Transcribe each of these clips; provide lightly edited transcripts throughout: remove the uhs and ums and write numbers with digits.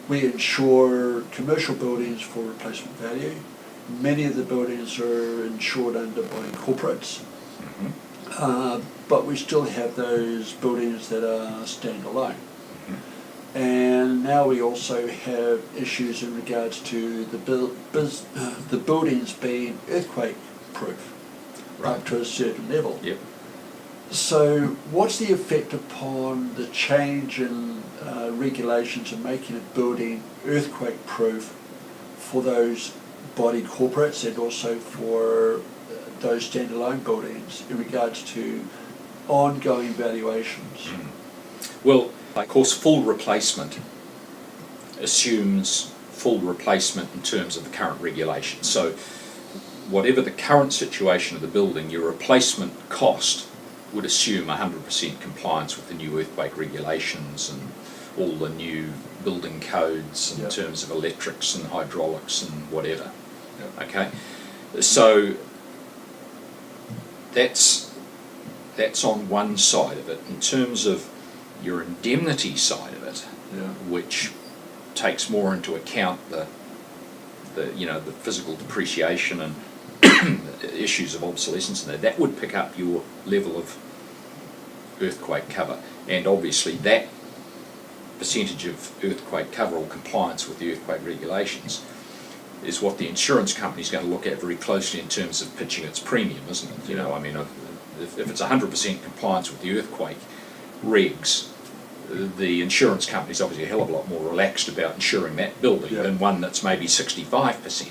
we insure commercial buildings for replacement value. Many of the buildings are insured under by corporates, but we still have those buildings that are standalone. And now we also have issues in regards to the buildings being earthquake proof up to a certain level. Yep. So what's the effect upon the change in regulations and making a building earthquake proof for those body corporates and also for those standalone buildings in regards to ongoing valuations? Well, of course, full replacement assumes full replacement in terms of the current regulation. So whatever the current situation of the building, your replacement cost would assume 100% compliance with the new earthquake regulations and all the new building codes in terms of electrics and hydraulics and whatever. Okay, so that's on one side of it. In terms of your indemnity side of it, which takes more into account the physical depreciation and issues of obsolescence, and that would pick up your level of earthquake cover, and obviously that percentage of earthquake cover or compliance with the earthquake regulations is what the insurance company is going to look at very closely in terms of pitching its premium, isn't it? You know, I mean, if it's 100% compliance with the earthquake regs, the insurance company is obviously a hell of a lot more relaxed about insuring that building than one that's maybe 65%.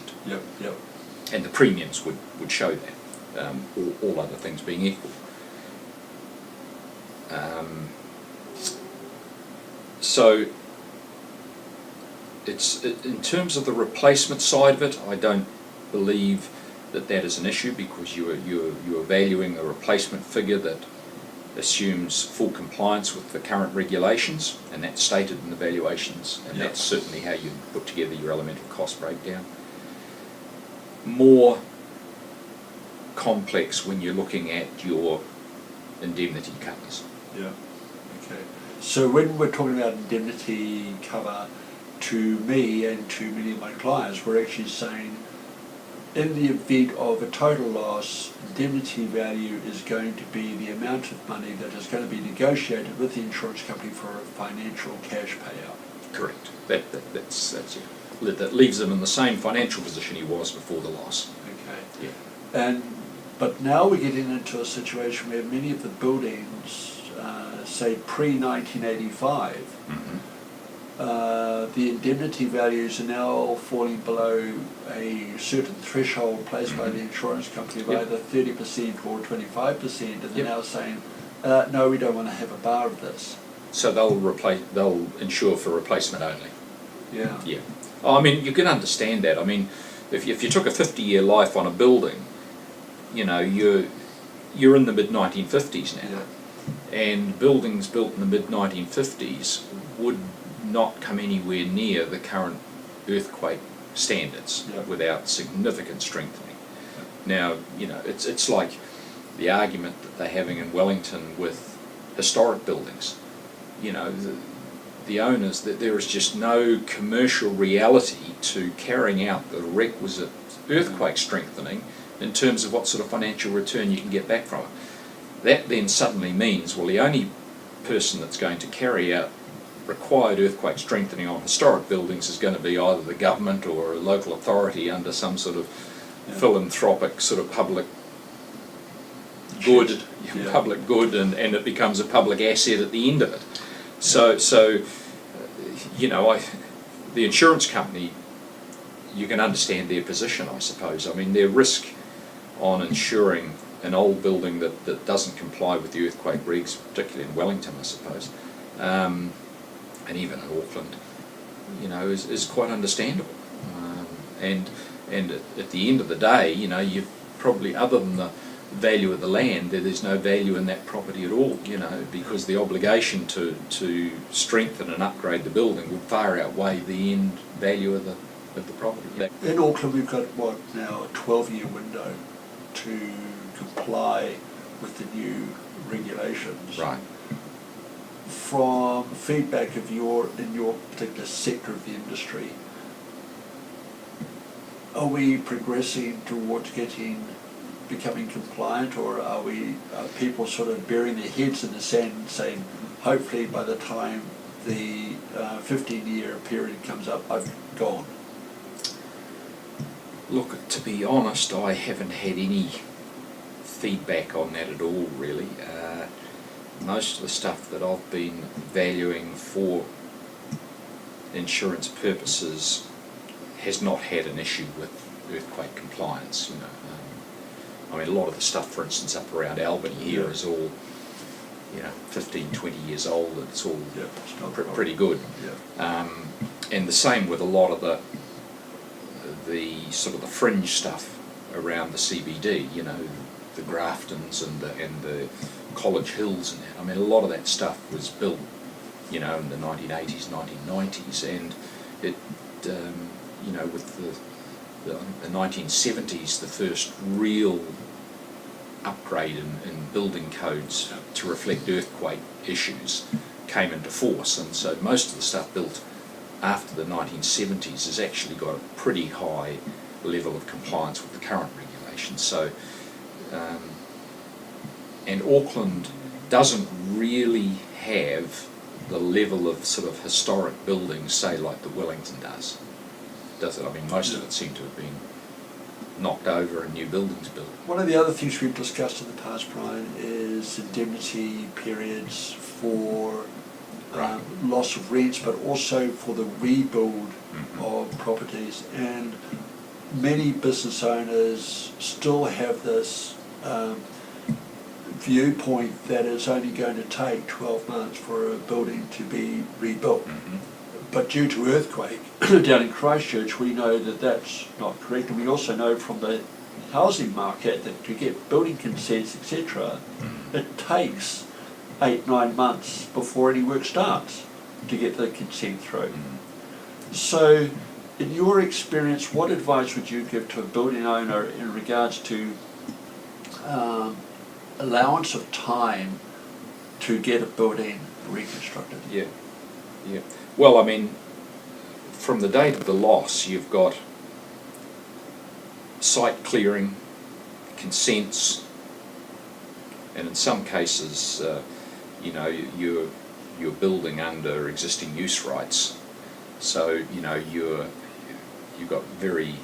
And the premiums would show that, all other things being equal. So it's in terms of the replacement side of it, I don't believe that is an issue, because you're valuing a replacement figure that assumes full compliance with the current regulations, and that's stated in the valuations, and that's certainly how you put together your elemental cost breakdown. More complex when you're looking at your indemnity covers. Okay. So when we're talking about indemnity cover, to me and to many of my clients, we're actually saying in the event of a total loss, indemnity value is going to be the amount of money that is going to be negotiated with the insurance company for a financial cash payout. Correct. That's it. That leaves him in the same financial position he was before the loss. Okay. But now we're getting into a situation where many of the buildings, say pre-1985, the indemnity values are now falling below a certain threshold placed by the insurance company of either 30% or 25%, and they're now saying, no, we don't want to have a bar of this. So they'll insure for replacement only. Yeah. I mean, you can understand that. I mean, if you took a 50-year life on a building, you know, you're in the mid-1950s now, and buildings built in the mid-1950s would not come anywhere near the current earthquake standards without significant strengthening. Now, you know, it's like the argument that they're having in Wellington with historic buildings. You know, the owners, that there is just no commercial reality to carrying out the requisite earthquake strengthening in terms of what sort of financial return you can get back from it. That then suddenly means, well, the only person that's going to carry out required earthquake strengthening on historic buildings is going to be either the government or a local authority under some sort of philanthropic sort of public good, and it becomes a public asset at the end of it. So you know, the insurance company, you can understand their position, I suppose. I mean, their risk on insuring an old building that doesn't comply with the earthquake regs, particularly in Wellington, I suppose, and even in Auckland, you know, is quite understandable. And at the end of the day, you know, you probably, other than the value of the land, there's no value in that property at all, you know, because the obligation to strengthen and upgrade the building would far outweigh the end value of the property. In Auckland, we've got now a 12-year window to comply with the new regulations. Right. from feedback of in your particular sector of the industry, are we progressing towards becoming compliant, or are people sort of burying their heads in the sand and saying, hopefully by the time the 15-year period comes up, I've gone? Look, to be honest, I haven't had any feedback on that at all, really. Most of the stuff that I've been valuing for insurance purposes has not had an issue with earthquake compliance. I mean, a lot of the stuff, for instance, up around Albany here is all 15, 20 years old. It's all pretty good. And the same with a lot of the sort of the fringe stuff around the CBD, the Graftons and the College Hills and that. I mean, a lot of that stuff was built, in the 1980s, 1990s, and it, with the 1970s, the first real upgrade in building codes to reflect earthquake issues came into force, and so most of the stuff built after the 1970s has actually got a pretty high level of compliance with the current regulations. So, and Auckland doesn't really have the level of sort of historic buildings, say, like the Wellington does it? I mean, most of it seem to have been knocked over and new buildings built. One of the other things we've discussed in the past, Brian, is indemnity periods for loss of rents, but also for the rebuild of properties. And many business owners still have this viewpoint that it's only going to take 12 months for a building to be rebuilt. But due to earthquake down in Christchurch, we know that that's not correct, and we also know from the housing market that to get building consents, etc., it takes 8-9 months before any work starts to get the consent through. So, in your experience, what advice would you give to a building owner in regards to allowance of time to get a building reconstructed? Yeah. Well, I mean, from the date of the loss, you've got site clearing, consents, and in some cases, you're building under existing use rights. So you've got very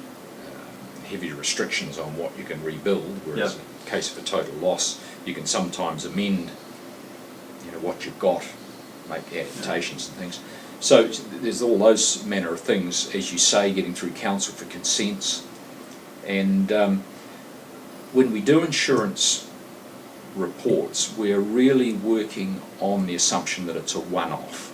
heavy restrictions on what you can rebuild. Whereas in the case of a total loss, you can sometimes amend, what you've got, make adaptations and things. So there's all those manner of things, as you say, getting through council for consents. And when we do insurance reports, we're really working on the assumption that it's a one-off.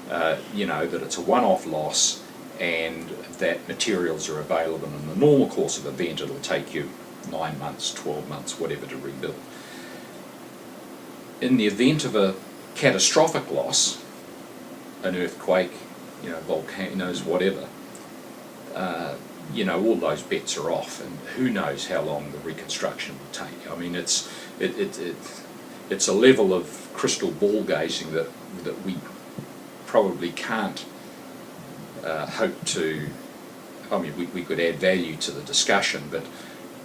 That it's a one-off loss and that materials are available. In the normal course of event, it'll take you 9 months, 12 months, whatever, to rebuild. In the event of a catastrophic loss, an earthquake, volcanoes, whatever, all those bets are off, and who knows how long the reconstruction will take. I mean, it's a level of crystal ball gazing that we probably can't hope to. I mean, we could add value to the discussion, but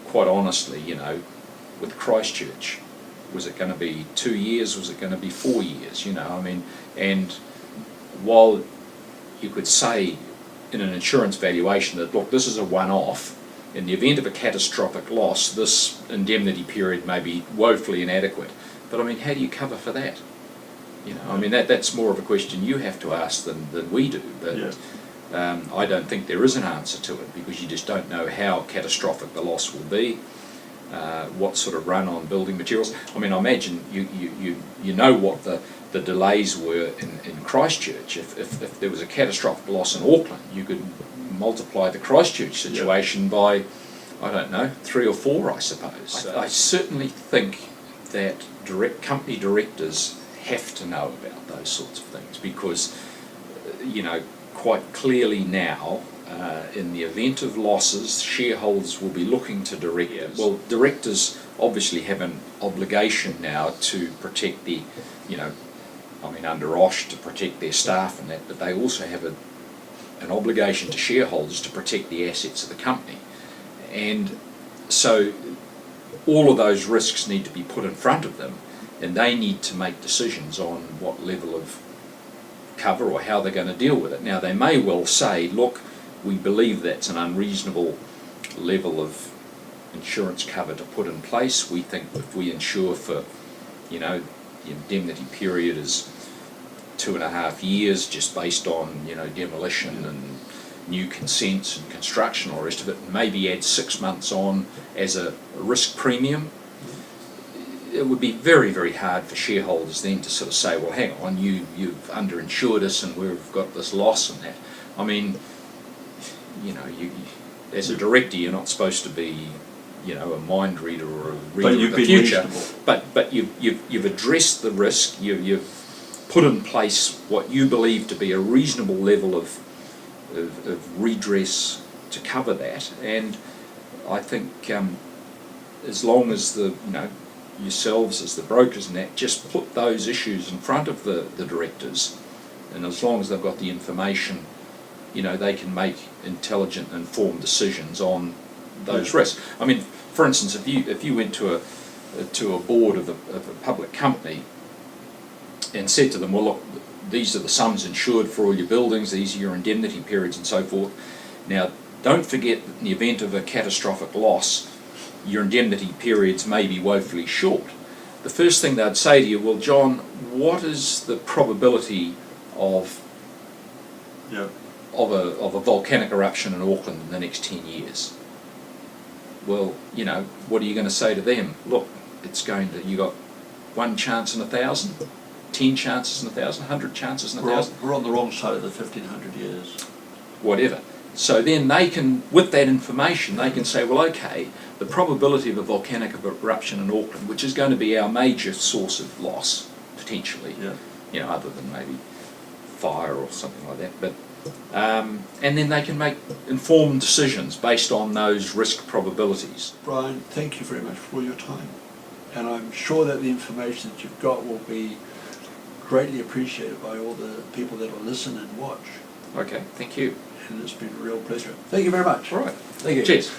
quite honestly, with Christchurch, was it going to be 2 years? Was it going to be 4 years? I mean, and while you could say in an insurance valuation that, look, this is a one-off, in the event of a catastrophic loss, this indemnity period may be woefully inadequate. But I mean, how do you cover for that? I mean, that's more of a question you have to ask than we do. But I don't think there is an answer to it, because you just don't know how catastrophic the loss will be. What sort of run on building materials. I mean, I imagine you know what the delays were in Christchurch. If there was a catastrophic loss in Auckland, you could multiply the Christchurch situation by, I don't know, 3 or 4, I suppose. I certainly think that company directors have to know about those sorts of things, because, quite clearly now, in the event of losses, shareholders will be looking to directors. Well, directors obviously have an obligation now to protect the I mean, under OSH to protect their staff and that, but they also have an obligation to shareholders to protect the assets of the company. And so all of those risks need to be put in front of them, and they need to make decisions on what level of cover or how they're going to deal with it. Now, they may well say, look, we believe that's an unreasonable level of insurance cover to put in place. We think if we insure for, you know, the indemnity period is 2.5 years just based on, you know, demolition and new consents and construction or the rest of it, maybe add 6 months on as a risk premium. It would be very, very hard for shareholders then to sort of say, well, hang on, you've underinsured us and we've got this loss and that. I mean, you know, you as a director, you're not supposed to be, you know, a mind reader or a reader of the future. But you've addressed the risk. You've put in place what you believe to be a reasonable level of redress to cover that. And I think as long as yourselves as the brokers and that just put those issues in front of the directors, and as long as they've got the information, you know, they can make intelligent, informed decisions on those risks. I mean, for instance, if you went to a board of a public company and said to them, well, look, these are the sums insured for all your buildings, these are your indemnity periods and so forth. Now, don't forget that in the event of a catastrophic loss, your indemnity periods may be woefully short. The first thing they'd say to you, well, John, what is the probability of a volcanic eruption in Auckland in the next 10 years? Well, you know, what are you going to say to them? Look, you got 1 chance in 1,000, 10 chances in 1,000, 100 chances in 1,000. We're on the wrong side of the 1,500 years. Whatever. So then they can, with that information, they can say, well, okay, the probability of a volcanic eruption in Auckland, which is going to be our major source of loss, potentially, you know, other than maybe fire or something like that, but and then they can make informed decisions based on those risk probabilities. Brian, thank you very much for your time, and I'm sure that the information that you've got will be greatly appreciated by all the people that will listen and watch. Okay, thank you. And it's been a real pleasure. Thank you very much. All right. Thank you. Cheers.